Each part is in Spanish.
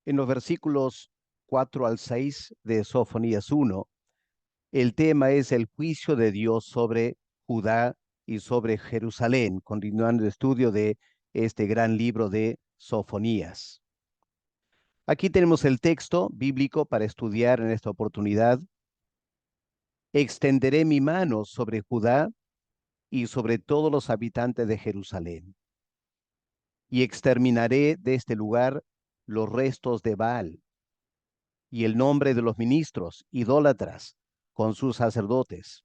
En los versículos 4 al 6 de Sofonías 1, el tema es el juicio de Dios sobre Judá y sobre Jerusalén, continuando el estudio de este gran libro de Sofonías. Aquí tenemos el texto bíblico para estudiar en esta oportunidad. Extenderé mi mano sobre Judá y sobre todos los habitantes de Jerusalén, y exterminaré de este lugar los restos de Baal y el nombre de los ministros idólatras con sus sacerdotes,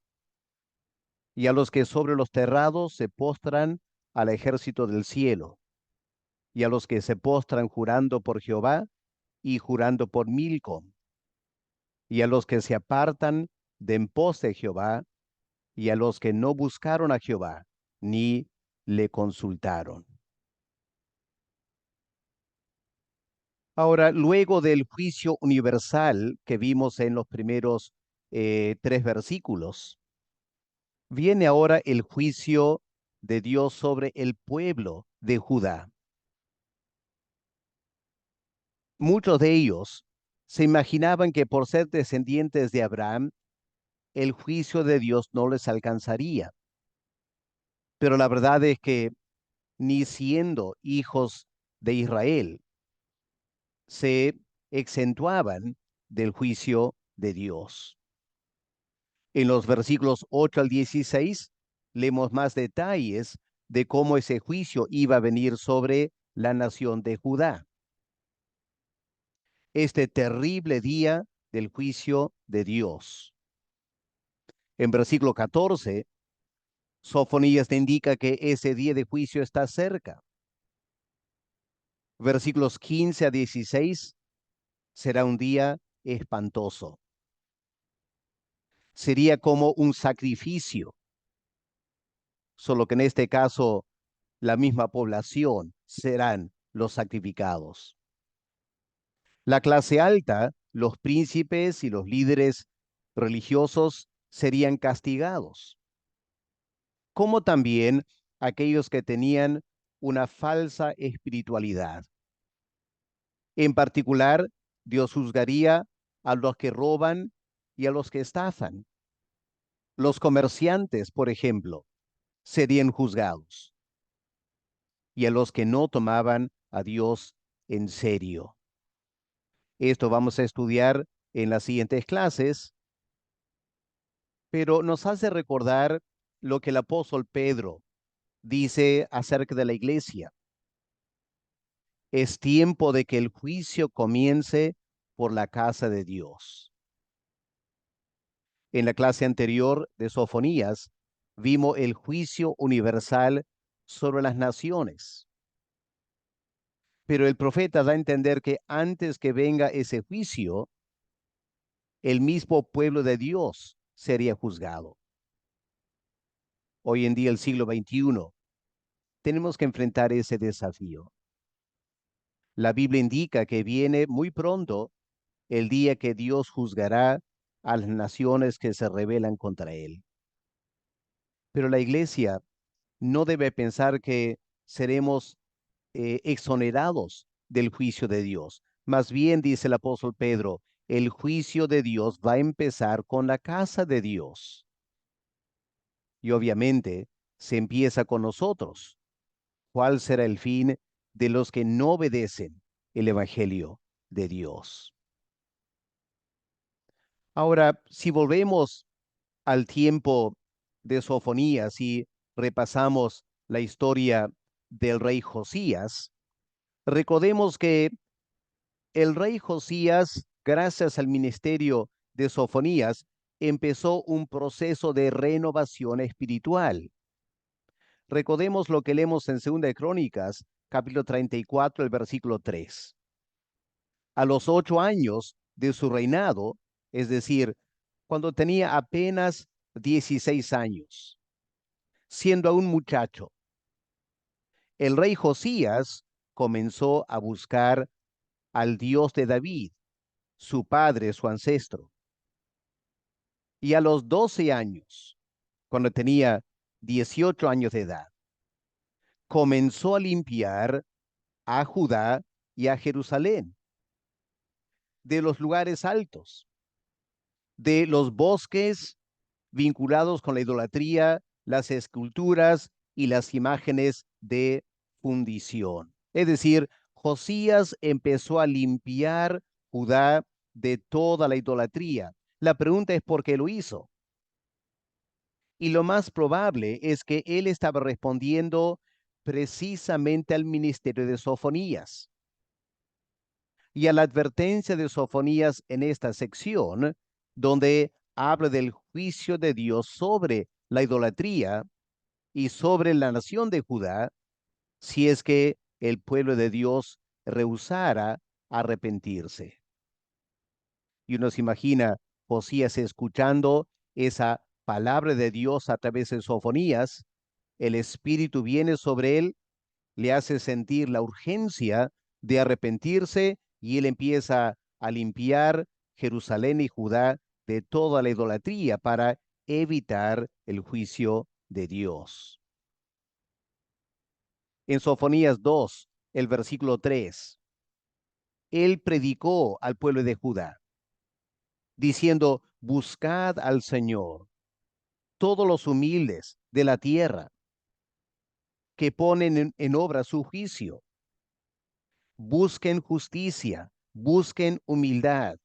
y a los que sobre los terrados se postran al ejército del cielo, y a los que se postran jurando por Jehová y jurando por Milcom, y a los que se apartan de en pos de Jehová, y a los que no buscaron a Jehová, ni le consultaron. Ahora, luego del juicio universal que vimos en los primeros tres versículos, viene ahora el juicio de Dios sobre el pueblo de Judá. Muchos de ellos se imaginaban que por ser descendientes de Abraham, el juicio de Dios no les alcanzaría. Pero la verdad es que ni siendo hijos de Israel, se exentuaban del juicio de Dios. En los versículos 8 al 16 leemos más detalles de cómo ese juicio iba a venir sobre la nación de Judá. Este terrible día del juicio de Dios. En versículo 14, Sofonías te indica que ese día de juicio está cerca. Versículos 15 a 16 será un día espantoso. Sería como un sacrificio, solo que en este caso la misma población serán los sacrificados. La clase alta, los príncipes y los líderes religiosos serían castigados, como también aquellos que tenían una falsa espiritualidad. En particular, Dios juzgaría a los que roban y a los que estafan. Los comerciantes, por ejemplo, serían juzgados, y a los que no tomaban a Dios en serio. Esto vamos a estudiar en las siguientes clases, pero nos hace recordar lo que el apóstol Pedro dice acerca de la iglesia. Es tiempo de que el juicio comience por la casa de Dios. En la clase anterior de Sofonías vimos el juicio universal sobre las naciones. Pero el profeta da a entender que antes que venga ese juicio, el mismo pueblo de Dios sería juzgado. Hoy en día, el siglo XXI, tenemos que enfrentar ese desafío. La Biblia indica que viene muy pronto el día que Dios juzgará a las naciones que se rebelan contra Él. Pero la iglesia no debe pensar que seremos exonerados del juicio de Dios. Más bien, dice el apóstol Pedro, el juicio de Dios va a empezar con la casa de Dios. Y obviamente se empieza con nosotros. ¿Cuál será el fin de los que no obedecen el Evangelio de Dios? Ahora, si volvemos al tiempo de Sofonías y repasamos la historia del rey Josías, recordemos que el rey Josías, gracias al ministerio de Sofonías, empezó un proceso de renovación espiritual. Recordemos lo que leemos en 2 de Crónicas, capítulo 34, el versículo 3. A los 8 años de su reinado, es decir, cuando tenía apenas 16 años, siendo aún muchacho, el rey Josías comenzó a buscar al Dios de David, su padre, su ancestro. Y a los 12 años, cuando tenía 18 años de edad, comenzó a limpiar a Judá y a Jerusalén, de los lugares altos, de los bosques vinculados con la idolatría, las esculturas y las imágenes de fundición. Es decir, Josías empezó a limpiar Judá de toda la idolatría. La pregunta es por qué lo hizo. Y lo más probable es que él estaba respondiendo precisamente al ministerio de Sofonías y a la advertencia de Sofonías en esta sección, donde habla del juicio de Dios sobre la idolatría y sobre la nación de Judá, si es que el pueblo de Dios rehusara arrepentirse. Y uno se imagina Josías escuchando esa palabra de Dios a través de Sofonías, el Espíritu viene sobre él, le hace sentir la urgencia de arrepentirse y él empieza a limpiar Jerusalén y Judá de toda la idolatría para evitar el juicio de Dios. En Sofonías 2, el versículo 3, él predicó al pueblo de Judá, diciendo, buscad al Señor, todos los humildes de la tierra, que ponen en obra su juicio. Busquen justicia, busquen humildad.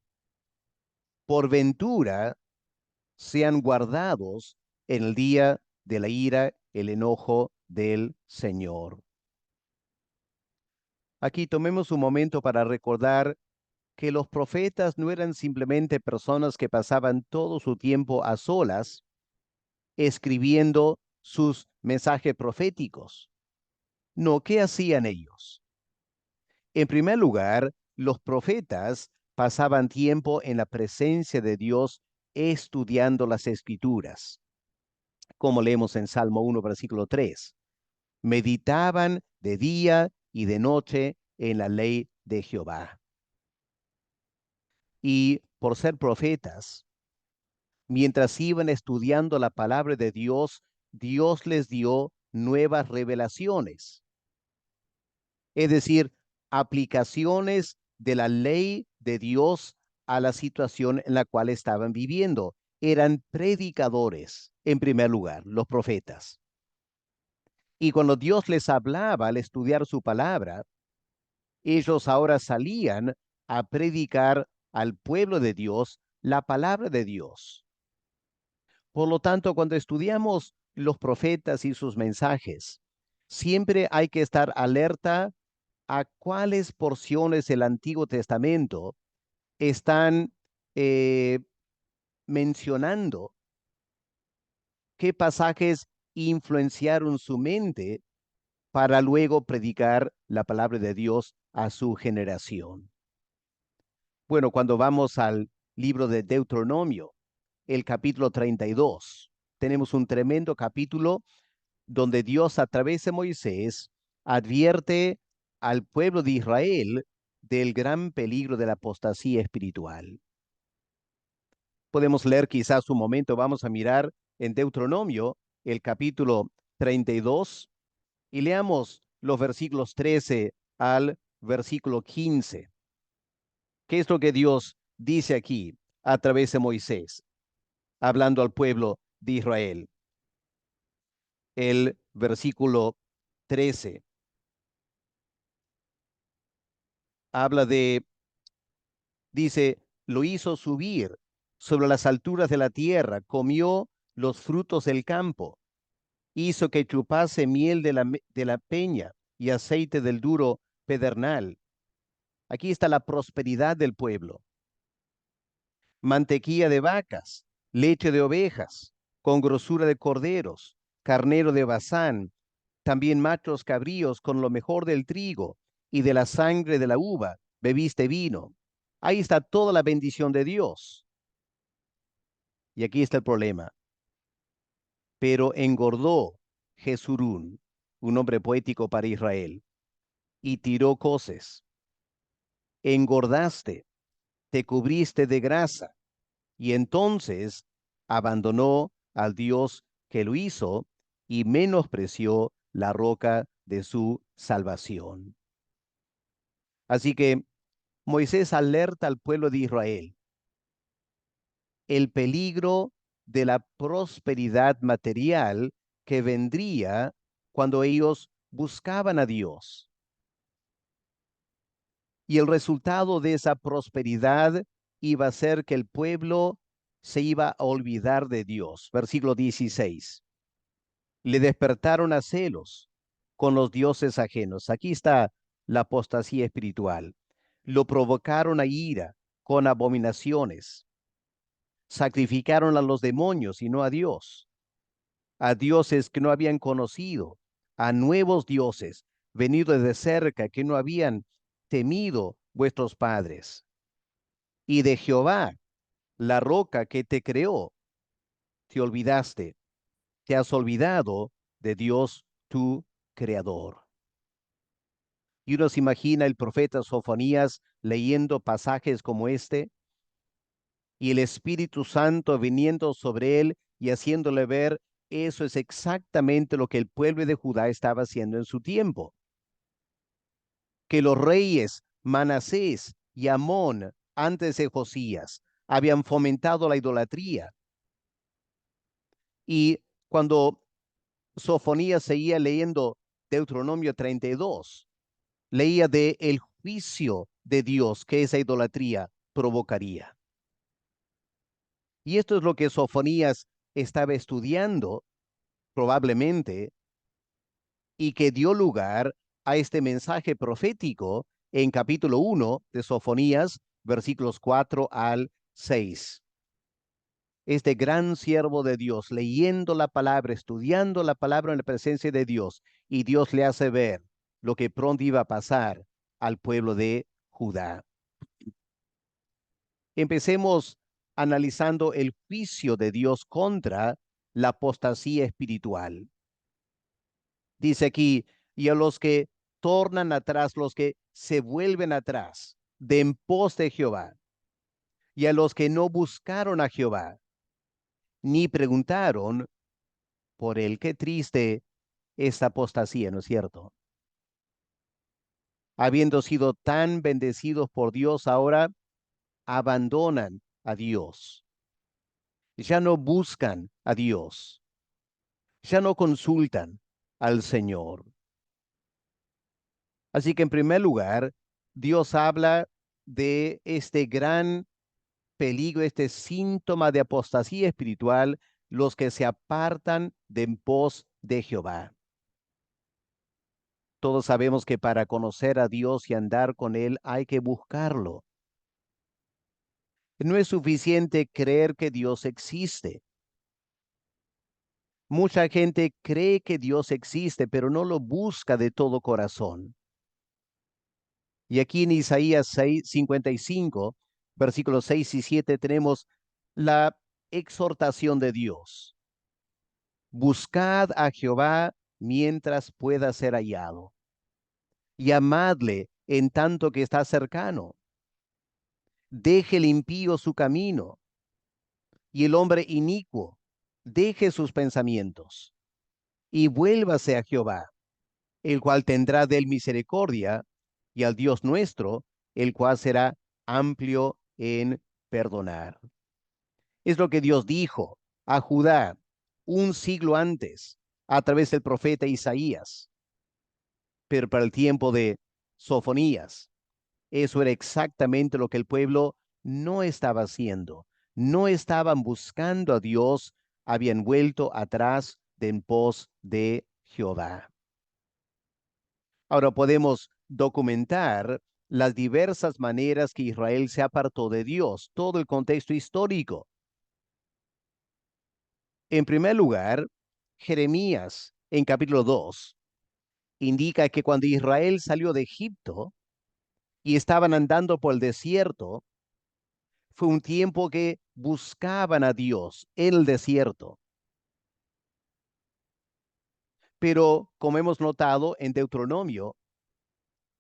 Por ventura sean guardados en el día de la ira, el enojo del Señor. Aquí tomemos un momento para recordar que los profetas no eran simplemente personas que pasaban todo su tiempo a solas escribiendo sus mensajes proféticos. No, ¿qué hacían ellos? En primer lugar, los profetas pasaban tiempo en la presencia de Dios estudiando las escrituras, como leemos en Salmo 1, versículo 3. Meditaban de día y de noche en la ley de Jehová. Y por ser profetas, mientras iban estudiando la palabra de Dios, Dios les dio nuevas revelaciones, es decir, aplicaciones de la ley de Dios a la situación en la cual estaban viviendo. Eran predicadores, en primer lugar, los profetas. Y cuando Dios les hablaba al estudiar su palabra, ellos ahora salían a predicar al pueblo de Dios la palabra de Dios. Por lo tanto, cuando estudiamos los profetas y sus mensajes, siempre hay que estar alerta a cuáles porciones del Antiguo Testamento están eh, mencionando, qué pasajes influenciaron su mente para luego predicar la palabra de Dios a su generación. Bueno, cuando vamos al libro de Deuteronomio, el capítulo 32, tenemos un tremendo capítulo donde Dios a través de Moisés advierte al pueblo de Israel del gran peligro de la apostasía espiritual. Podemos leer quizás un momento, vamos a mirar en Deuteronomio el capítulo 32 y leamos los versículos 13 al versículo 15. ¿Qué es lo que Dios dice aquí a través de Moisés, hablando al pueblo de Israel? El versículo 13 habla de, dice, lo hizo subir sobre las alturas de la tierra, comió los frutos del campo, hizo que chupase miel de la peña y aceite del duro pedernal. Aquí está la prosperidad del pueblo. Mantequilla de vacas, leche de ovejas, con grosura de corderos, carnero de Basán, también machos cabríos con lo mejor del trigo y de la sangre de la uva, bebiste vino. Ahí está toda la bendición de Dios. Y aquí está el problema. Pero engordó Jesurún, un nombre poético para Israel, y tiró coces. Engordaste, te cubriste de grasa, y entonces abandonó al Dios que lo hizo y menospreció la roca de su salvación. Así que Moisés alerta al pueblo de Israel el peligro de la prosperidad material que vendría cuando ellos buscaban a Dios. Y el resultado de esa prosperidad iba a ser que el pueblo se iba a olvidar de Dios. Versículo 16. Le despertaron a celos con los dioses ajenos. Aquí está la apostasía espiritual. Lo provocaron a ira con abominaciones. Sacrificaron a los demonios y no a Dios, a dioses que no habían conocido, a nuevos dioses venidos de cerca que no habían temido vuestros padres. Y de Jehová, la roca que te creó, te olvidaste, te has olvidado de Dios tu creador. Y uno se imagina el profeta Sofonías leyendo pasajes como este y el Espíritu Santo viniendo sobre él y haciéndole ver, eso es exactamente lo que el pueblo de Judá estaba haciendo en su tiempo. Que los reyes Manasés y Amón, antes de Josías, habían fomentado la idolatría. Y cuando Sofonías seguía leyendo Deuteronomio 32, leía de el juicio de Dios que esa idolatría provocaría. Y esto es lo que Sofonías estaba estudiando probablemente y que dio lugar a este mensaje profético en capítulo 1 de Sofonías, versículos 4 al 6. Este gran siervo de Dios, leyendo la palabra, estudiando la palabra en la presencia de Dios, y Dios le hace ver lo que pronto iba a pasar al pueblo de Judá. Empecemos analizando el juicio de Dios contra la apostasía espiritual. Dice aquí, y a los que tornan atrás, los que se vuelven atrás de en pos de Jehová, y a los que no buscaron a Jehová, ni preguntaron por él. Qué triste esta apostasía, ¿no es cierto? Habiendo sido tan bendecidos por Dios, ahora abandonan a Dios. Ya no buscan a Dios. Ya no consultan al Señor. Así que en primer lugar, Dios habla de este gran peligro, este síntoma de apostasía espiritual, los que se apartan de en pos de Jehová. Todos sabemos que para conocer a Dios y andar con Él hay que buscarlo. No es suficiente creer que Dios existe. Mucha gente cree que Dios existe, pero no lo busca de todo corazón. Y aquí en Isaías 55, versículos 6 y 7, tenemos la exhortación de Dios. Buscad a Jehová mientras pueda ser hallado. Llamadle en tanto que está cercano. Deje el impío su camino y el hombre inicuo deje sus pensamientos y vuélvase a Jehová, el cual tendrá de él misericordia, y al Dios nuestro, el cual será amplio en perdonar. Es lo que Dios dijo a Judá un siglo antes a través del profeta Isaías. Pero para el tiempo de Sofonías, eso era exactamente lo que el pueblo no estaba haciendo. No estaban buscando a Dios, habían vuelto atrás de en pos de Jehová. Ahora podemos documentar las diversas maneras que Israel se apartó de Dios, todo el contexto histórico. En primer lugar, Jeremías, en capítulo 2, indica que cuando Israel salió de Egipto y estaban andando por el desierto, fue un tiempo que buscaban a Dios en el desierto. Pero como hemos notado en Deuteronomio,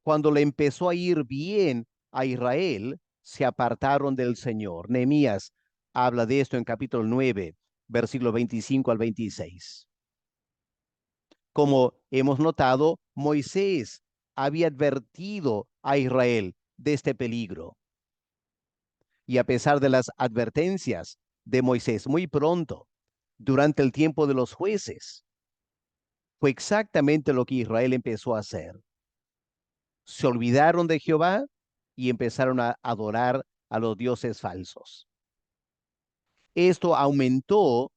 cuando le empezó a ir bien a Israel, se apartaron del Señor. Nehemías habla de esto en capítulo 9, versículo 25 al 26. Como hemos notado, Moisés había advertido a Israel de este peligro. Y a pesar de las advertencias de Moisés muy pronto, durante el tiempo de los jueces, fue exactamente lo que Israel empezó a hacer. Se olvidaron de Jehová y empezaron a adorar a los dioses falsos. Esto aumentó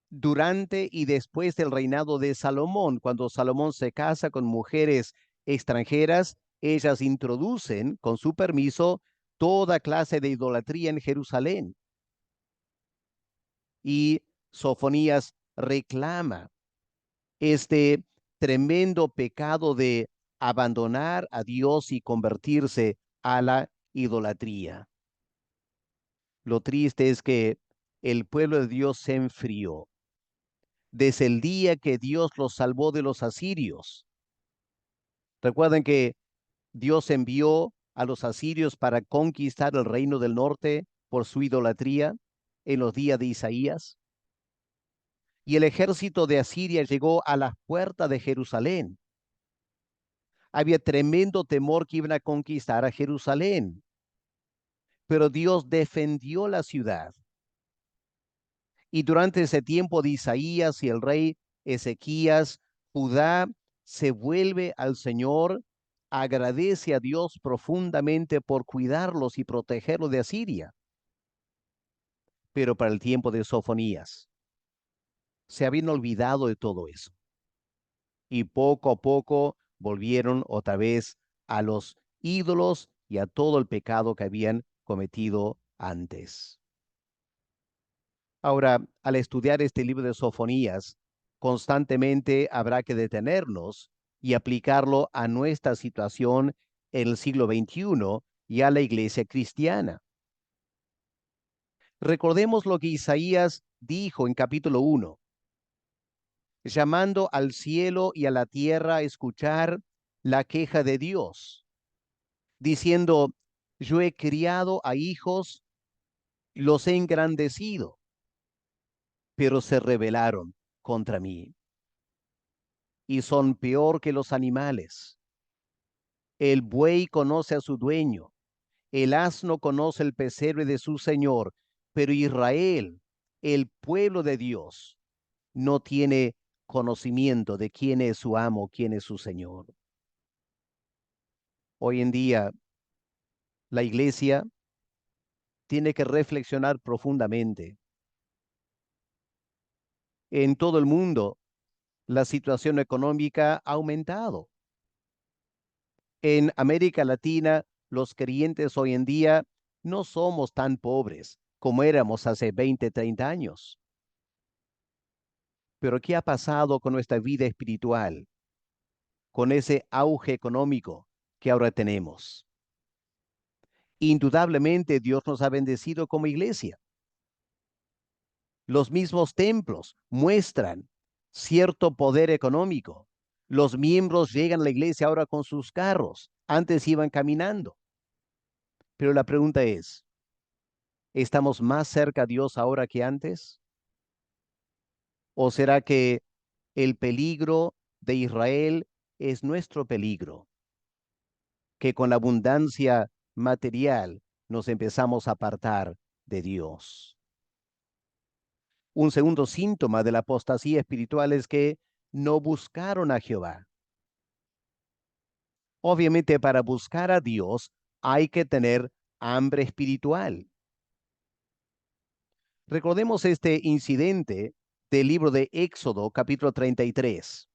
durante y después del reinado de Salomón. Cuando Salomón se casa con mujeres extranjeras, ellas introducen, con su permiso, toda clase de idolatría en Jerusalén. Y Sofonías reclama este tremendo pecado de abandonar a Dios y convertirse a la idolatría. Lo triste es que el pueblo de Dios se enfrió desde el día que Dios los salvó de los asirios. Recuerden que Dios envió a los asirios para conquistar el reino del norte por su idolatría en los días de Isaías. Y el ejército de Asiria llegó a las puertas de Jerusalén. Había tremendo temor que iban a conquistar a Jerusalén, pero Dios defendió la ciudad. Y durante ese tiempo de Isaías y el rey Ezequías, Judá se vuelve al Señor, agradece a Dios profundamente por cuidarlos y protegerlos de Asiria. Pero para el tiempo de Sofonías, se habían olvidado de todo eso. Y poco a poco volvieron otra vez a los ídolos y a todo el pecado que habían cometido antes. Ahora, al estudiar este libro de Sofonías, constantemente habrá que detenernos y aplicarlo a nuestra situación en el siglo XXI y a la iglesia cristiana. Recordemos lo que Isaías dijo en capítulo 1, llamando al cielo y a la tierra a escuchar la queja de Dios, diciendo, yo he criado a hijos, los he engrandecido, pero se rebelaron contra mí y son peor que los animales. El buey conoce a su dueño, el asno conoce el pesebre de su señor, pero Israel, el pueblo de Dios, no tiene conocimiento de quién es su amo, quién es su señor. Hoy en día, la iglesia tiene que reflexionar profundamente. En todo el mundo, la situación económica ha aumentado. En América Latina, los creyentes hoy en día no somos tan pobres como éramos hace 20, 30 años. Pero ¿qué ha pasado con nuestra vida espiritual, con ese auge económico que ahora tenemos? Indudablemente Dios nos ha bendecido como iglesia. Los mismos templos muestran cierto poder económico. Los miembros llegan a la iglesia ahora con sus carros. Antes iban caminando. Pero la pregunta es, ¿estamos más cerca a Dios ahora que antes? ¿O será que el peligro de Israel es nuestro peligro? Que con la abundancia material nos empezamos a apartar de Dios. Un segundo síntoma de la apostasía espiritual es que no buscaron a Jehová. Obviamente, para buscar a Dios hay que tener hambre espiritual. Recordemos este incidente del libro de Éxodo, capítulo 33,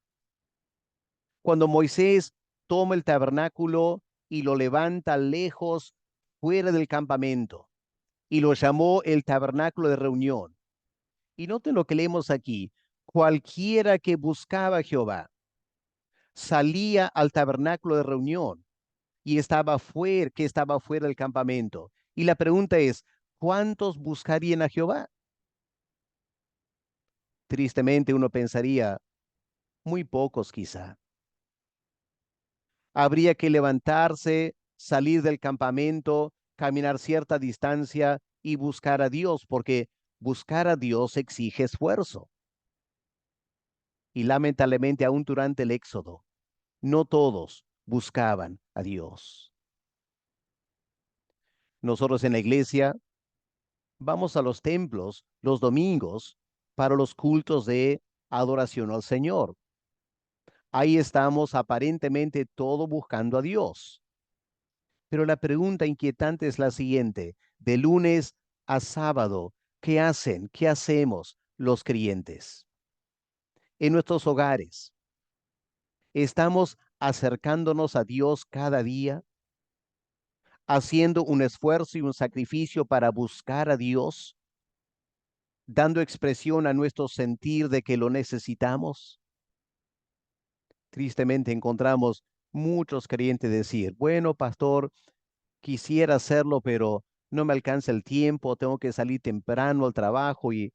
cuando Moisés toma el tabernáculo y lo levanta lejos fuera del campamento y lo llamó el tabernáculo de reunión. Y noten lo que leemos aquí: cualquiera que buscaba a Jehová salía al tabernáculo de reunión y estaba fuera del campamento. Y la pregunta es, ¿cuántos buscarían a Jehová? Tristemente uno pensaría, muy pocos quizá. Habría que levantarse, salir del campamento, caminar cierta distancia y buscar a Dios, porque buscar a Dios exige esfuerzo. Y lamentablemente aún durante el Éxodo, no todos buscaban a Dios. Nosotros en la iglesia vamos a los templos los domingos para los cultos de adoración al Señor. Ahí estamos aparentemente todo buscando a Dios. Pero la pregunta inquietante es la siguiente: de lunes a sábado, ¿qué hacen? ¿Qué hacemos los creyentes en nuestros hogares? ¿Estamos acercándonos a Dios cada día, haciendo un esfuerzo y un sacrificio para buscar a Dios, dando expresión a nuestro sentir de que lo necesitamos? Tristemente encontramos muchos creyentes decir: bueno, pastor, quisiera hacerlo, pero no me alcanza el tiempo, tengo que salir temprano al trabajo, y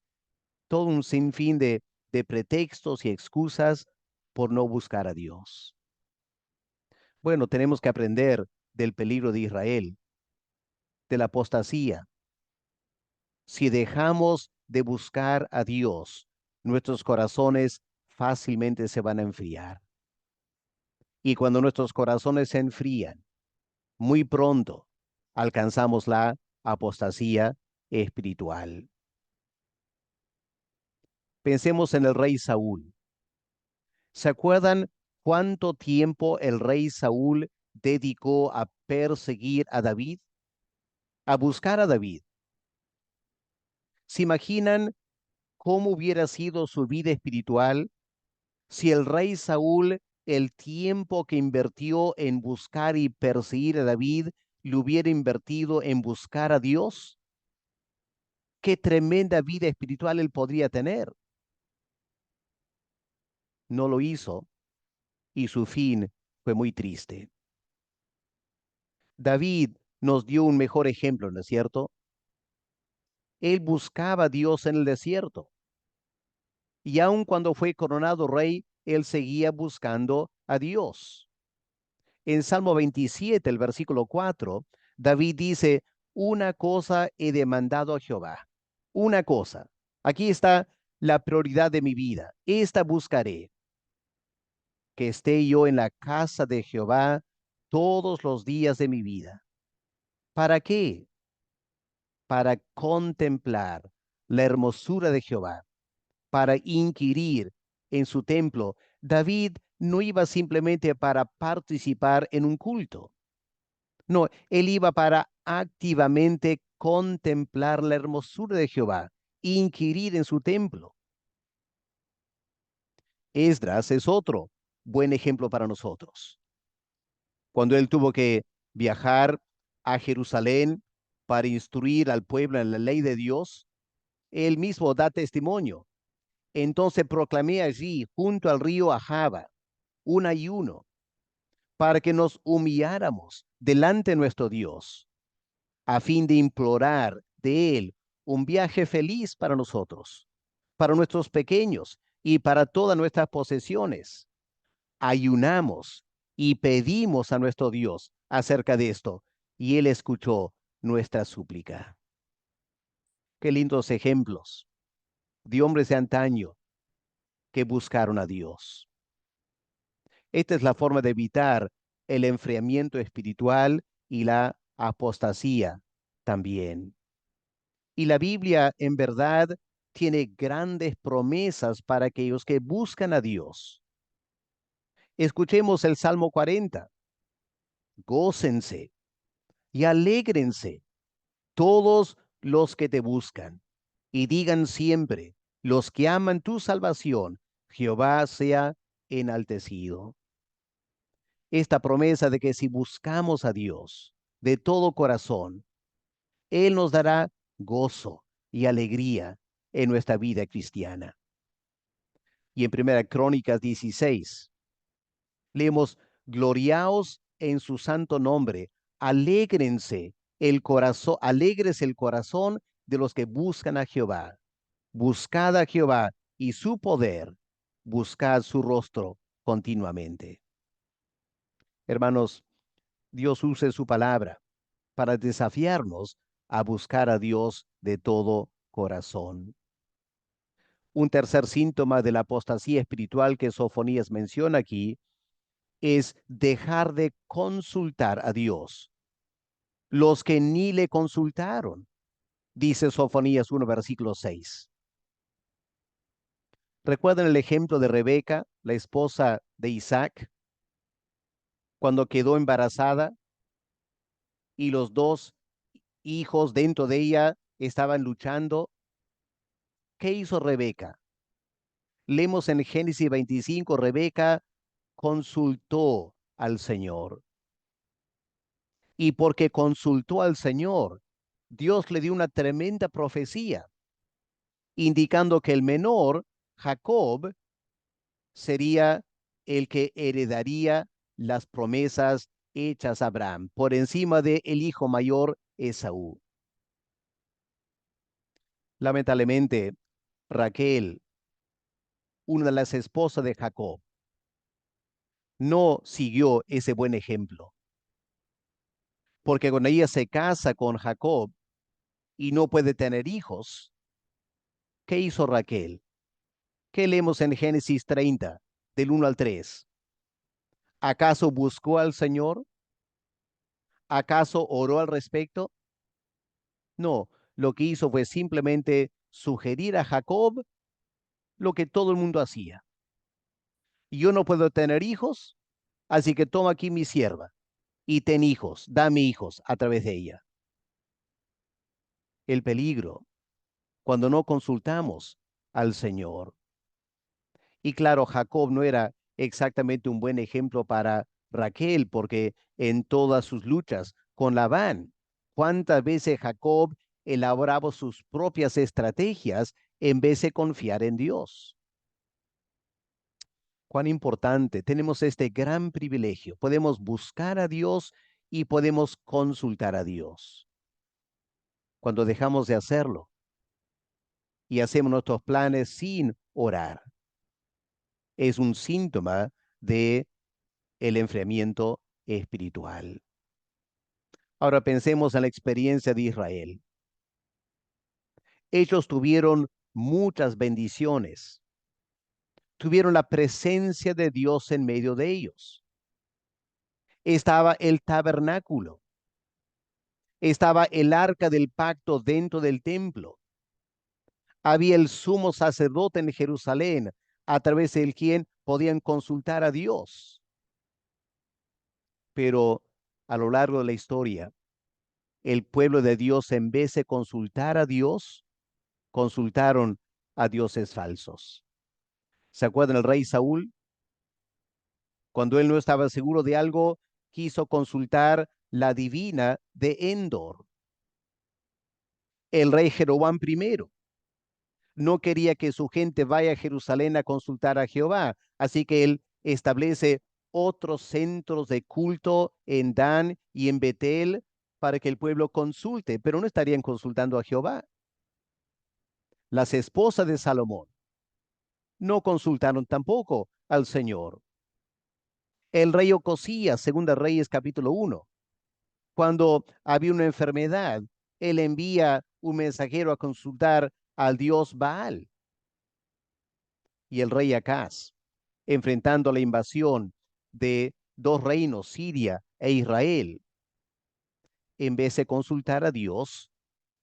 todo un sinfín de pretextos y excusas por no buscar a Dios. Bueno, tenemos que aprender del peligro de Israel, de la apostasía. Si dejamos de buscar a Dios, nuestros corazones fácilmente se van a enfriar. Y cuando nuestros corazones se enfrían, muy pronto alcanzamos la apostasía espiritual. Pensemos en el rey Saúl. ¿Se acuerdan cuánto tiempo el rey Saúl dedicó a perseguir a David, a buscar a David? ¿Se imaginan cómo hubiera sido su vida espiritual si el rey Saúl, el tiempo que invirtió en buscar y perseguir a David, lo hubiera invertido en buscar a Dios? Qué tremenda vida espiritual él podría tener. No lo hizo, y su fin fue muy triste. David nos dio un mejor ejemplo, ¿no es cierto? Él buscaba a Dios en el desierto, y aun cuando fue coronado rey, él seguía buscando a Dios. En Salmo 27, el versículo 4, David dice: una cosa he demandado a Jehová, una cosa. Aquí está la prioridad de mi vida. Esta buscaré, que esté yo en la casa de Jehová todos los días de mi vida. ¿Para qué? Para contemplar la hermosura de Jehová, para inquirir en su templo. David no iba simplemente para participar en un culto. No, él iba para activamente contemplar la hermosura de Jehová, inquirir en su templo. Esdras es otro buen ejemplo para nosotros. Cuando él tuvo que viajar a Jerusalén para instruir al pueblo en la ley de Dios, él mismo da testimonio. Entonces proclamé allí, junto al río Ahava, un ayuno, para que nos humilláramos delante de nuestro Dios, a fin de implorar de Él un viaje feliz para nosotros, para nuestros pequeños y para todas nuestras posesiones. Ayunamos y pedimos a nuestro Dios acerca de esto, y Él escuchó nuestra súplica. Qué lindos ejemplos de hombres de antaño que buscaron a Dios. Esta es la forma de evitar el enfriamiento espiritual y la apostasía también. Y la Biblia en verdad tiene grandes promesas para aquellos que buscan a Dios. Escuchemos el Salmo 40. Gócense y alégrense todos los que te buscan, y digan siempre los que aman tu salvación: Jehová sea enaltecido. Esta promesa de que si buscamos a Dios de todo corazón, Él nos dará gozo y alegría en nuestra vida cristiana. Y en Primera Crónicas 16, leemos: gloriaos en su santo nombre, alégrense el corazón, alegres el corazón de los que buscan a Jehová. Buscad a Jehová y su poder, buscad su rostro continuamente. Hermanos, Dios use su palabra para desafiarnos a buscar a Dios de todo corazón. Un tercer síntoma de la apostasía espiritual que Sofonías menciona aquí es dejar de consultar a Dios. los que ni le consultaron, dice Sofonías 1, versículo 6. ¿Recuerdan el ejemplo de Rebeca, la esposa de Isaac, cuando quedó embarazada y los dos hijos dentro de ella estaban luchando? ¿Qué hizo Rebeca? Leemos en Génesis 25, Rebeca consultó al Señor. Y porque consultó al Señor, Dios le dio una tremenda profecía, indicando que el menor, Jacob, sería el que heredaría las promesas hechas a Abraham, por encima de el hijo mayor, Esaú. Lamentablemente, Raquel, una de las esposas de Jacob, no siguió ese buen ejemplo, porque cuando ella se casa con Jacob y no puede tener hijos, ¿qué hizo Raquel? ¿Qué leemos en Génesis 30, del 1 al 3? ¿Acaso buscó al Señor? ¿Acaso oró al respecto? No, lo que hizo fue simplemente sugerir a Jacob lo que todo el mundo hacía. Yo no puedo tener hijos, así que toma aquí mi sierva y ten hijos, dame hijos a través de ella. El peligro cuando no consultamos al Señor. Y claro, Jacob no era exactamente un buen ejemplo para Raquel, porque en todas sus luchas con Labán, ¿cuántas veces Jacob elaboraba sus propias estrategias en vez de confiar en Dios? Cuán importante, tenemos este gran privilegio. Podemos buscar a Dios y podemos consultar a Dios. Cuando dejamos de hacerlo y hacemos nuestros planes sin orar, es un síntoma de el enfriamiento espiritual. Ahora pensemos en la experiencia de Israel. Ellos tuvieron muchas bendiciones, tuvieron la presencia de Dios en medio de ellos. Estaba el tabernáculo, estaba el arca del pacto dentro del templo, había el sumo sacerdote en Jerusalén, a través del quien podían consultar a Dios. Pero a lo largo de la historia, el pueblo de Dios, en vez de consultar a Dios, consultaron a dioses falsos. ¿Se acuerdan el rey Saúl? Cuando él no estaba seguro de algo, quiso consultar la divina de Endor. El rey Jeroboam I no quería que su gente vaya a Jerusalén a consultar a Jehová, así que él establece otros centros de culto en Dan y en Betel para que el pueblo consulte, pero no estarían consultando a Jehová. Las esposas de Salomón no consultaron tampoco al Señor. El rey Ocosías, segunda Reyes capítulo 1, cuando había una enfermedad, él envía un mensajero a consultar al dios Baal. Y el rey Acaz, enfrentando la invasión de dos reinos, Siria e Israel, en vez de consultar a Dios,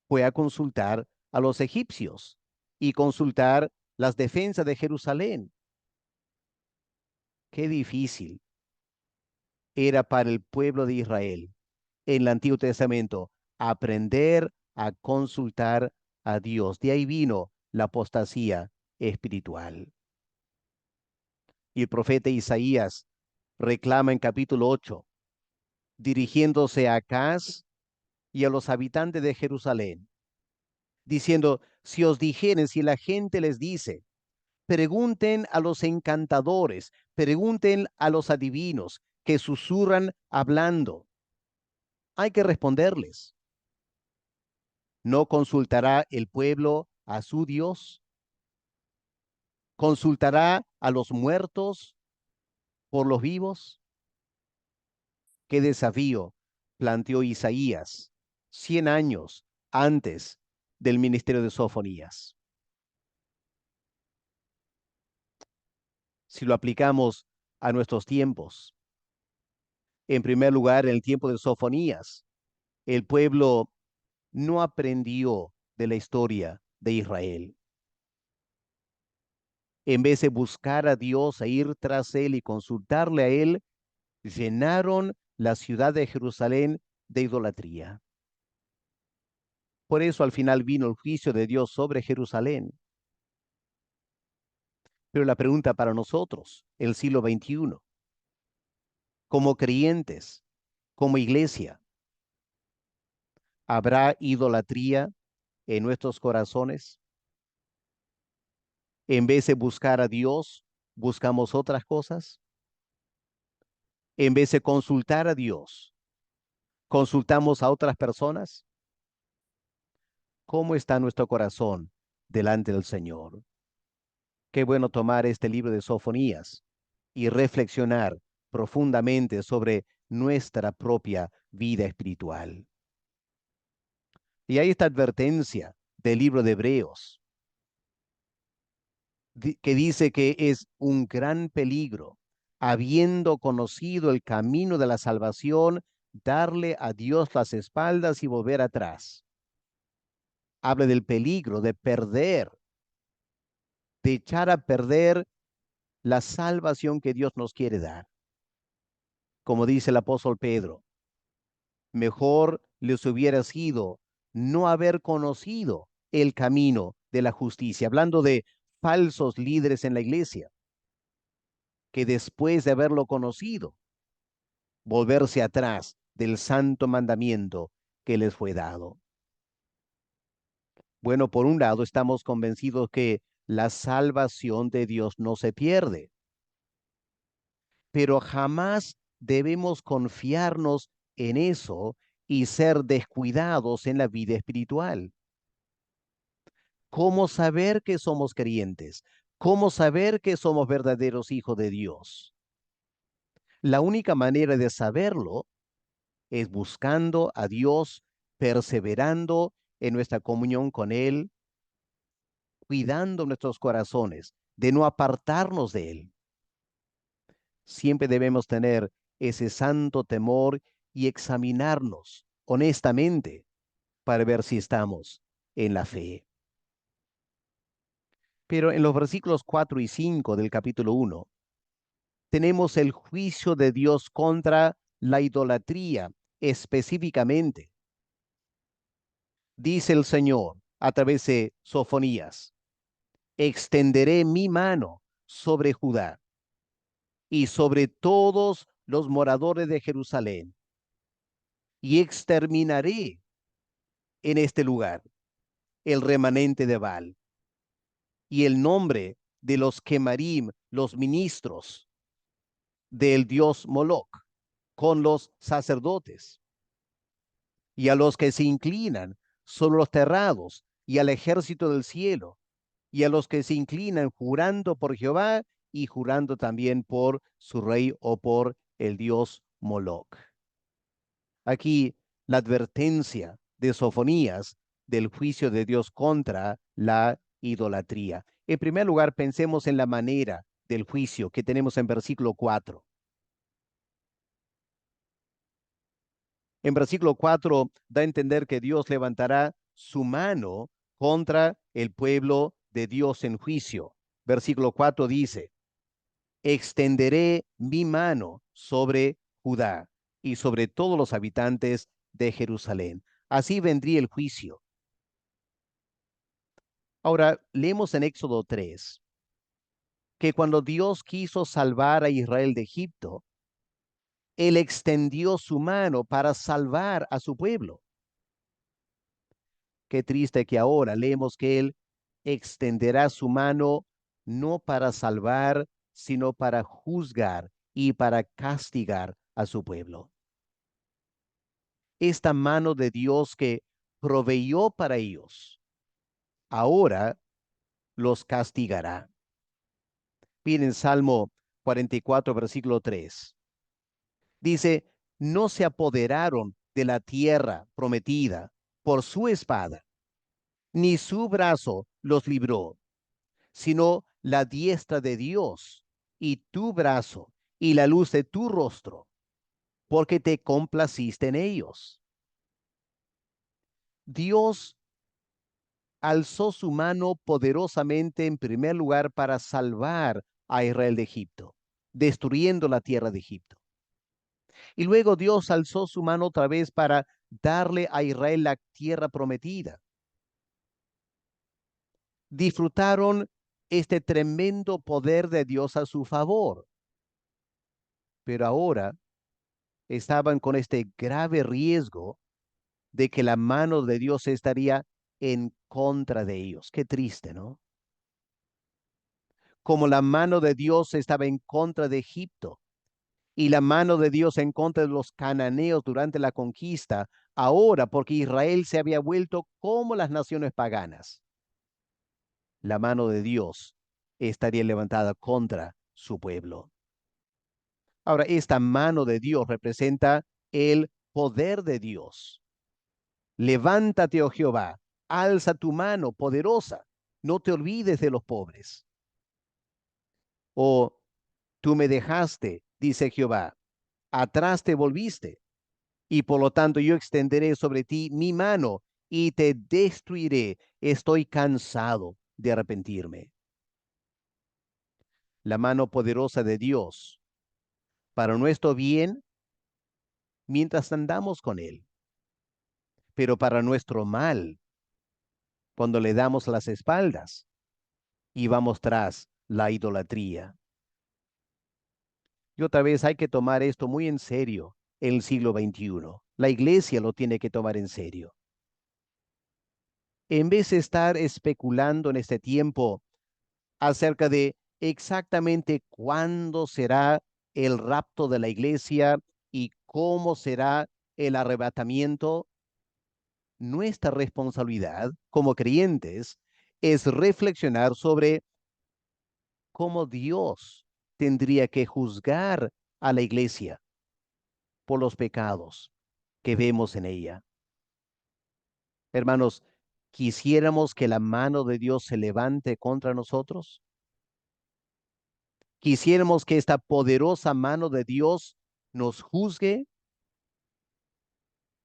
fue a consultar a los egipcios y consultar las defensas de Jerusalén. Qué difícil era para el pueblo de Israel en el Antiguo Testamento aprender a consultar a Dios. De ahí vino la apostasía espiritual. Y el profeta Isaías reclama en capítulo 8, dirigiéndose a Acaz y a los habitantes de Jerusalén, diciendo: si os dijeren, si la gente les dice, pregunten a los encantadores, pregunten a los adivinos que susurran hablando, hay que responderles: ¿no consultará el pueblo a su Dios? ¿Consultará a los muertos por los vivos? ¿Qué desafío planteó Isaías 100 años antes del ministerio de Sofonías? Si lo aplicamos a nuestros tiempos, en primer lugar, en el tiempo de Sofonías, El pueblo no aprendió de la historia de Israel. En vez de buscar a Dios e ir tras él y consultarle a él, llenaron la ciudad de Jerusalén de idolatría. Por eso al final vino el juicio de Dios sobre Jerusalén. Pero la pregunta para nosotros, el siglo XXI, como creyentes, como iglesia, ¿habrá idolatría en nuestros corazones? En vez de buscar a Dios, buscamos otras cosas. En vez de consultar a Dios, consultamos a otras personas. ¿Cómo está nuestro corazón delante del Señor? Qué bueno tomar este libro de Sofonías y reflexionar profundamente sobre nuestra propia vida espiritual. Y hay esta advertencia del libro de Hebreos que dice que es un gran peligro, habiendo conocido el camino de la salvación, darle a Dios las espaldas y volver atrás. Habla del peligro de perder, de echar a perder la salvación que Dios nos quiere dar. Como dice el apóstol Pedro, mejor les hubiera sido no haber conocido el camino de la justicia, hablando de falsos líderes en la iglesia, que después de haberlo conocido, volverse atrás del santo mandamiento que les fue dado. Bueno, por un lado, estamos convencidos que la salvación de Dios no se pierde, pero jamás debemos confiarnos en eso y ser descuidados en la vida espiritual. ¿Cómo saber que somos creyentes? ¿Cómo saber que somos verdaderos hijos de Dios? La única manera de saberlo es buscando a Dios, perseverando en nuestra comunión con Él, cuidando nuestros corazones, de no apartarnos de Él. Siempre debemos tener ese santo temor y examinarnos honestamente para ver si estamos en la fe. Pero en los versículos 4 y 5 del capítulo 1, tenemos el juicio de Dios contra la idolatría específicamente. Dice el Señor a través de Sofonías, extenderé mi mano sobre Judá y sobre todos los moradores de Jerusalén, y exterminaré en este lugar el remanente de Baal y el nombre de los Quemarim, los ministros del dios Moloc, con los sacerdotes, y a los que se inclinan sobre los terrados, y al ejército del cielo, y a los que se inclinan jurando por Jehová y jurando también por su rey o por el dios Moloc. Aquí la advertencia de Sofonías del juicio de Dios contra la idolatría. En primer lugar, pensemos en la manera del juicio que tenemos en versículo 4. En versículo 4 da a entender que Dios levantará su mano contra el pueblo de Dios en juicio. Versículo 4 dice, extenderé mi mano sobre Judá y sobre todos los habitantes de Jerusalén. Así vendría el juicio. Ahora, leemos en Éxodo 3 que cuando Dios quiso salvar a Israel de Egipto, Él extendió su mano para salvar a su pueblo. Qué triste que ahora leemos que Él extenderá su mano no para salvar, sino para juzgar y para castigar a su pueblo. Esta mano de Dios que proveyó para ellos, ahora los castigará. Miren Salmo 44, versículo 3. Dice, no se apoderaron de la tierra prometida por su espada, ni su brazo los libró, sino la diestra de Dios y tu brazo y la luz de tu rostro, porque te complaciste en ellos. Dios alzó su mano poderosamente en primer lugar para salvar a Israel de Egipto, destruyendo la tierra de Egipto. Y luego Dios alzó su mano otra vez para darle a Israel la tierra prometida. Disfrutaron este tremendo poder de Dios a su favor, pero ahora estaban con este grave riesgo de que la mano de Dios estaría en contra de ellos. Qué triste, ¿no? Como la mano de Dios estaba en contra de Egipto y la mano de Dios en contra de los cananeos durante la conquista, ahora porque Israel se había vuelto como las naciones paganas, la mano de Dios estaría levantada contra su pueblo. Ahora, esta mano de Dios representa el poder de Dios. Levántate, oh Jehová, alza tu mano poderosa, no te olvides de los pobres. O tú me dejaste, dice Jehová, atrás te volviste, y por lo tanto yo extenderé sobre ti mi mano y te destruiré. Estoy cansado de arrepentirme. La mano poderosa de Dios para nuestro bien mientras andamos con Él, pero para nuestro mal cuando le damos las espaldas y vamos tras la idolatría. Y otra vez hay que tomar esto muy en serio en el siglo XXI. La iglesia lo tiene que tomar en serio. En vez de estar especulando en este tiempo acerca de exactamente cuándo será el rapto de la iglesia y cómo será el arrebatamiento, nuestra responsabilidad como creyentes es reflexionar sobre cómo Dios tendría que juzgar a la iglesia por los pecados que vemos en ella. Hermanos, ¿quisiéramos que la mano de Dios se levante contra nosotros? ¿Quisiéramos que esta poderosa mano de Dios nos juzgue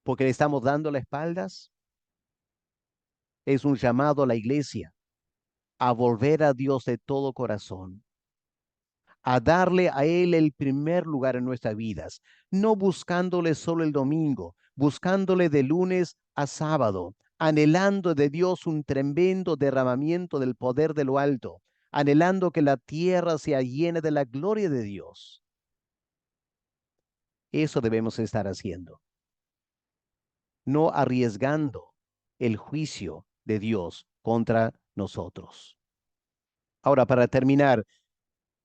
porque le estamos dando las espaldas? Es un llamado a la iglesia a volver a Dios de todo corazón, a darle a Él el primer lugar en nuestras vidas, no buscándole solo el domingo, buscándole de lunes a sábado, anhelando de Dios un tremendo derramamiento del poder de lo alto, anhelando que la tierra sea llena de la gloria de Dios. Eso debemos estar haciendo, no arriesgando el juicio de Dios contra nosotros. Ahora, para terminar,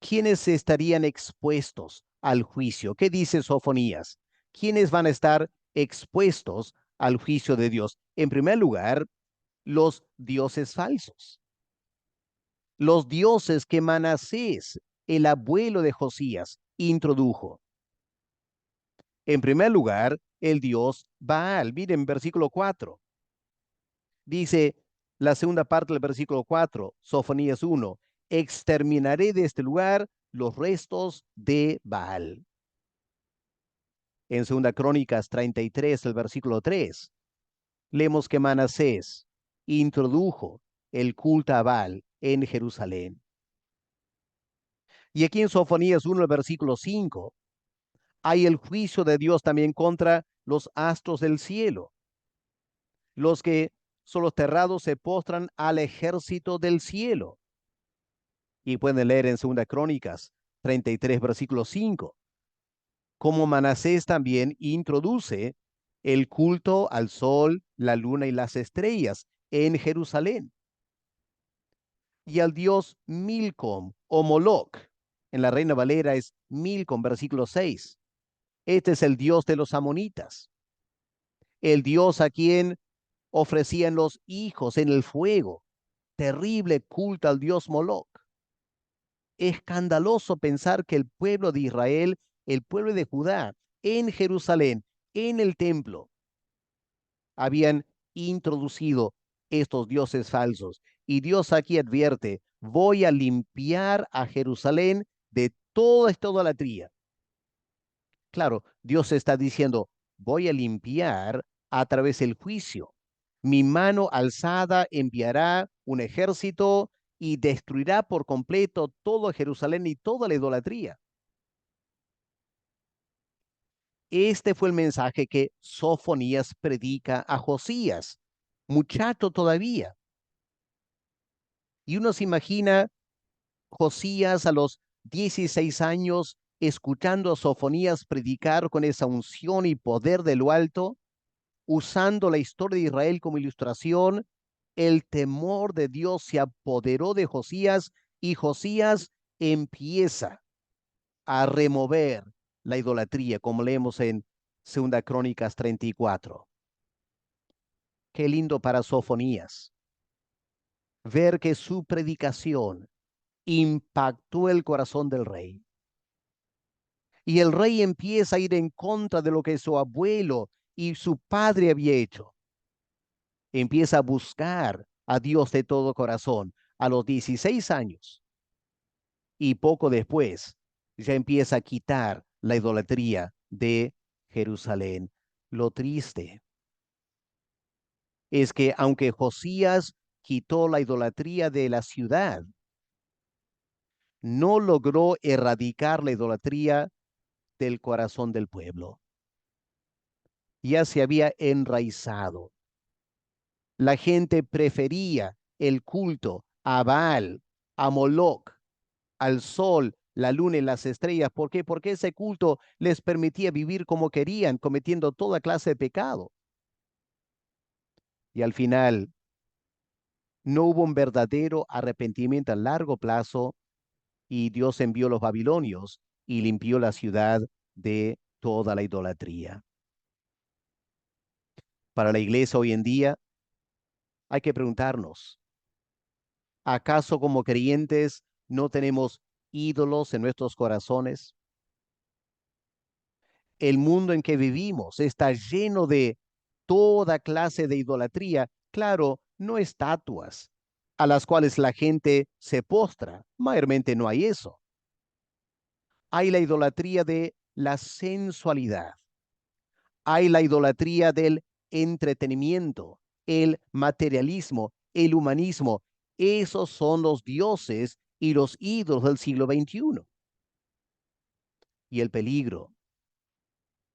¿quiénes estarían expuestos al juicio? ¿Qué dice Sofonías? ¿Quiénes van a estar expuestos al juicio de Dios? En primer lugar, los dioses falsos, los dioses que Manasés, el abuelo de Josías, introdujo. En primer lugar, el dios Baal. Miren, versículo 4. Dice la segunda parte del versículo 4, Sofonías 1, exterminaré de este lugar los restos de Baal. En segunda Crónicas 33, el versículo 3, leemos que Manasés introdujo el culto a Baal en Jerusalén. Y aquí en Sofonías 1, el versículo 5, hay el juicio de Dios también contra los astros del cielo. Los que son los terrados se postran al ejército del cielo. Y pueden leer en segunda Crónicas 33, versículo 5, como Manasés también introduce el culto al sol, la luna y las estrellas en Jerusalén. Y al dios Milcom o Moloch, en la Reina Valera es Milcom, versículo 6. Este es el dios de los amonitas, el dios a quien ofrecían los hijos en el fuego. Terrible culto al dios Moloch. Escandaloso pensar que el pueblo de Israel, el pueblo de Judá, en Jerusalén, en el templo, habían introducido estos dioses falsos. Y Dios aquí advierte, voy a limpiar a Jerusalén de toda esta idolatría. Claro, Dios está diciendo, voy a limpiar a través del juicio, Mi mano alzada enviará un ejército y destruirá por completo todo Jerusalén y toda la idolatría. Este fue el mensaje que Sofonías predica a Josías, muchacho todavía. Y uno se imagina Josías a los 16 años escuchando a Sofonías predicar con esa unción y poder de lo alto, usando la historia de Israel como ilustración. El temor de Dios se apoderó de Josías y Josías empieza a remover la idolatría, como leemos en Segunda Crónicas 34. Qué lindo para Sofonías ver que su predicación impactó el corazón del rey. Y el rey empieza a ir en contra de lo que su abuelo y su padre había hecho. Empieza a buscar a Dios de todo corazón a los 16 años. Y poco después ya empieza a quitar la idolatría de Jerusalén. Lo triste es que aunque Josías quitó la idolatría de la ciudad, no logró erradicar la idolatría del corazón del pueblo. Ya se había enraizado. La gente prefería el culto a Baal, a Moloc, al sol, la luna y las estrellas. ¿Por qué? Porque ese culto les permitía vivir como querían, cometiendo toda clase de pecado. Y al final no hubo un verdadero arrepentimiento a largo plazo y Dios envió los babilonios y limpió la ciudad de toda la idolatría. Para la iglesia hoy en día hay que preguntarnos, ¿acaso como creyentes no tenemos ídolos en nuestros corazones? El mundo en que vivimos está lleno de toda clase de idolatría. Claro, no estatuas a las cuales la gente se postra. Mayormente no hay eso. Hay la idolatría de la sensualidad. Hay la idolatría del entretenimiento, el materialismo, el humanismo. Esos son los dioses y los ídolos del siglo XXI. Y el peligro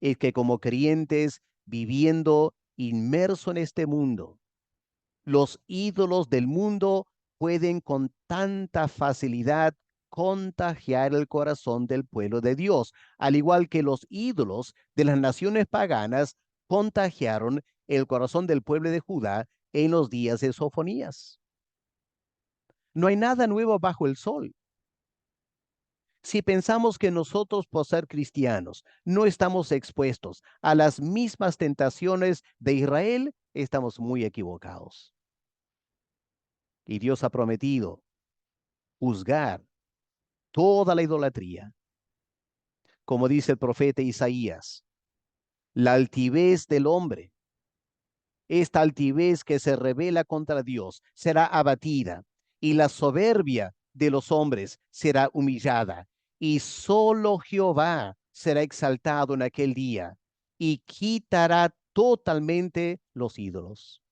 es que como creyentes viviendo inmerso en este mundo, los ídolos del mundo pueden con tanta facilidad contagiar el corazón del pueblo de Dios, al igual que los ídolos de las naciones paganas contagiaron el corazón del pueblo de Judá en los días de Sofonías. No hay nada nuevo bajo el sol. Si pensamos que nosotros, por ser cristianos, no estamos expuestos a las mismas tentaciones de Israel, estamos muy equivocados. Y Dios ha prometido juzgar toda la idolatría. Como dice el profeta Isaías, la altivez del hombre, esta altivez que se revela contra Dios, será abatida, y la soberbia de los hombres será humillada, y solo Jehová será exaltado en aquel día, y quitará totalmente los ídolos.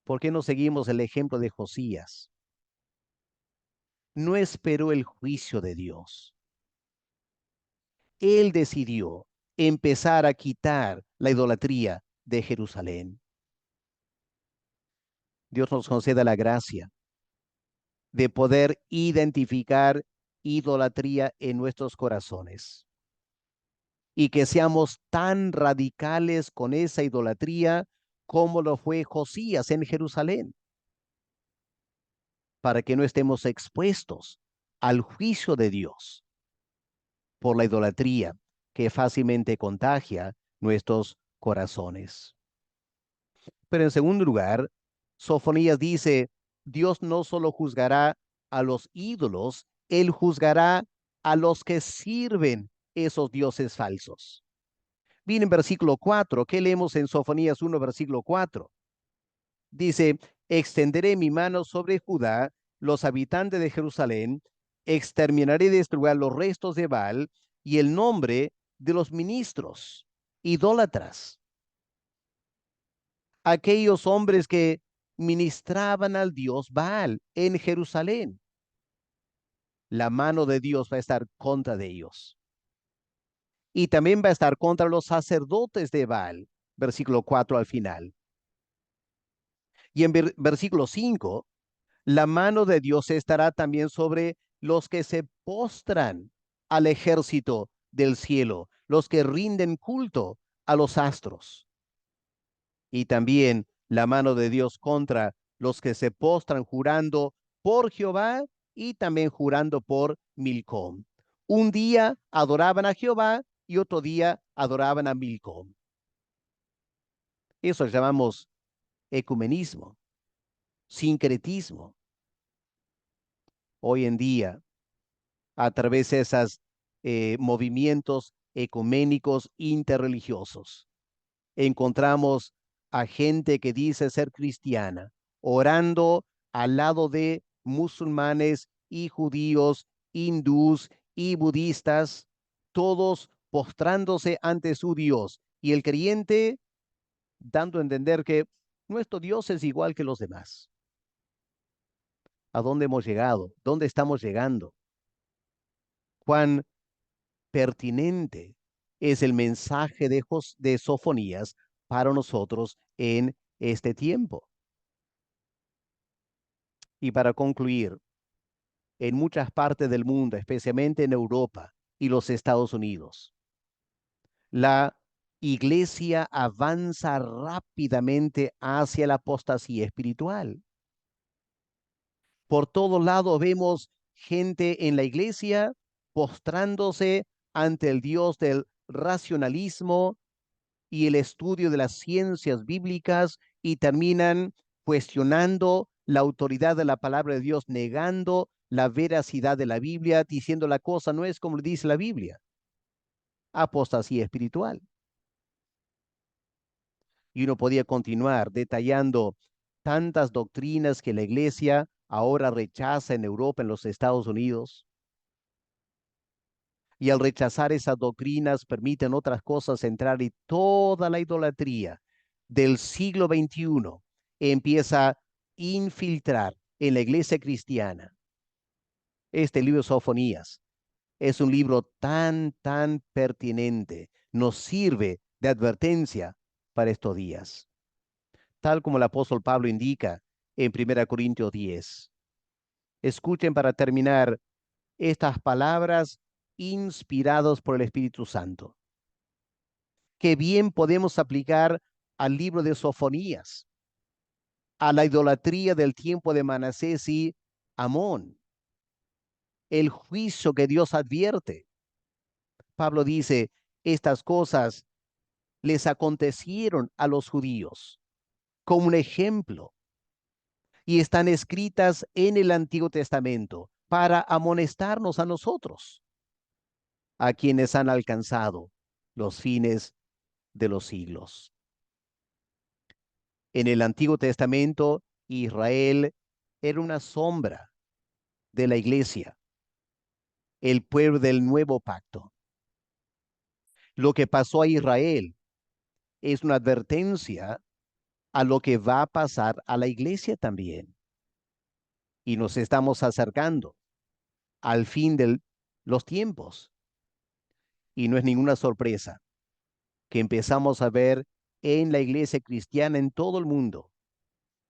¿Por qué no seguimos el ejemplo de Josías? No esperó el juicio de Dios. Él decidió empezar a quitar la idolatría de Jerusalén. Dios nos conceda la gracia de poder identificar idolatría en nuestros corazones y que seamos tan radicales con esa idolatría como lo fue Josías en Jerusalén, para que no estemos expuestos al juicio de Dios por la idolatría que fácilmente contagia nuestros corazones. Pero en segundo lugar, Sofonías dice, Dios no solo juzgará a los ídolos, Él juzgará a los que sirven esos dioses falsos. Bien, en versículo 4, ¿qué leemos en Sofonías 1, versículo 4? Dice, extenderé mi mano sobre Judá, los habitantes de Jerusalén, exterminaré de este lugar los restos de Baal y el nombre de los ministros idólatras. aquellos hombres que ministraban al dios Baal en Jerusalén. La mano de Dios va a estar contra de ellos. Y también va a estar contra los sacerdotes de Baal, versículo 4 al final. Y en versículo 5, la mano de Dios estará también sobre los que se postran al ejército del cielo, los que rinden culto a los astros. Y también la mano de Dios contra los que se postran jurando por Jehová y también jurando por Milcom. Un día adoraban a Jehová y otro día adoraban a Milcom. Eso llamamos ecumenismo, sincretismo. Hoy en día, a través de esos movimientos ecuménicos interreligiosos, encontramos a gente que dice ser cristiana, orando al lado de musulmanes y judíos, hindús y budistas, todos postrándose ante su Dios. Y el creyente dando a entender que nuestro Dios es igual que los demás. ¿A dónde hemos llegado? ¿Dónde estamos llegando? ¿Cuán pertinente es el mensaje de Sofonías para nosotros en este tiempo? Y para concluir, en muchas partes del mundo, especialmente en Europa y los Estados Unidos, la iglesia avanza rápidamente hacia la apostasía espiritual. Por todo lado vemos gente en la iglesia postrándose ante el Dios del racionalismo y el estudio de las ciencias bíblicas y terminan cuestionando la autoridad de la palabra de Dios, negando la veracidad de la Biblia, diciendo la cosa no es como dice la Biblia. Apostasía espiritual. Y uno podía continuar detallando tantas doctrinas que la iglesia ahora rechaza en Europa, en los Estados Unidos. Y al rechazar esas doctrinas permiten otras cosas entrar y toda la idolatría del siglo XXI empieza a infiltrar en la iglesia cristiana. Este libro de Sofonías es un libro tan pertinente, nos sirve de advertencia para estos días, tal como el apóstol Pablo indica en 1 Corintios 10. Escuchen para terminar estas palabras inspiradas por el Espíritu Santo, que bien podemos aplicar al libro de Sofonías, a la idolatría del tiempo de Manasés y Amón, el juicio que Dios advierte. Pablo dice, estas cosas les acontecieron a los judíos como un ejemplo y están escritas en el Antiguo Testamento para amonestarnos a nosotros, a quienes han alcanzado los fines de los siglos. En el Antiguo Testamento, Israel era una sombra de la iglesia, el pueblo del nuevo pacto. Lo que pasó a Israel es una advertencia a lo que va a pasar a la iglesia también. Y nos estamos acercando al fin de los tiempos. Y no es ninguna sorpresa que empezamos a ver en la iglesia cristiana en todo el mundo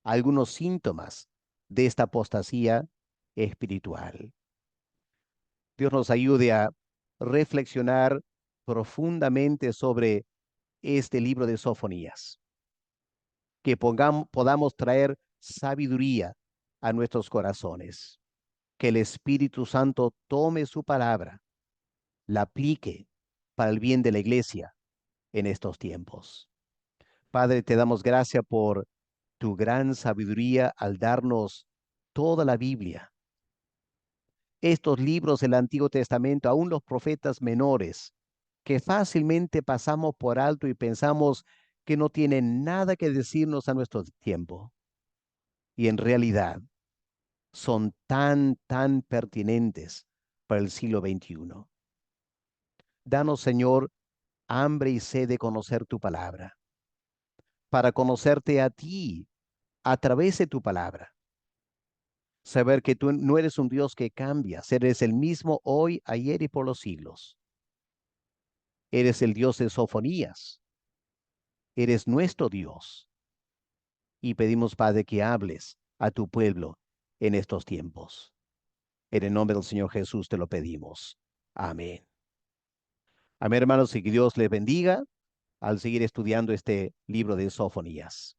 algunos síntomas de esta apostasía espiritual. Dios nos ayude a reflexionar profundamente sobre este libro de Sofonías, que podamos traer sabiduría a nuestros corazones, que el Espíritu Santo tome su palabra, la aplique para el bien de la iglesia en estos tiempos. Padre, te damos gracias por tu gran sabiduría al darnos toda la Biblia, estos libros del Antiguo Testamento, aún los profetas menores, que fácilmente pasamos por alto y pensamos que no tienen nada que decirnos a nuestro tiempo. Y en realidad son tan pertinentes para el siglo XXI. Danos, Señor, hambre y sed de conocer tu palabra. para conocerte a ti a través de tu palabra. Saber que tú no eres un Dios que cambias, eres el mismo hoy, ayer y por los siglos. Eres el Dios de Sofonías, eres nuestro Dios. Y pedimos, Padre, que hables a tu pueblo en estos tiempos. En el nombre del Señor Jesús te lo pedimos. Amén. Amén, hermanos, y que Dios les bendiga al seguir estudiando este libro de Sofonías.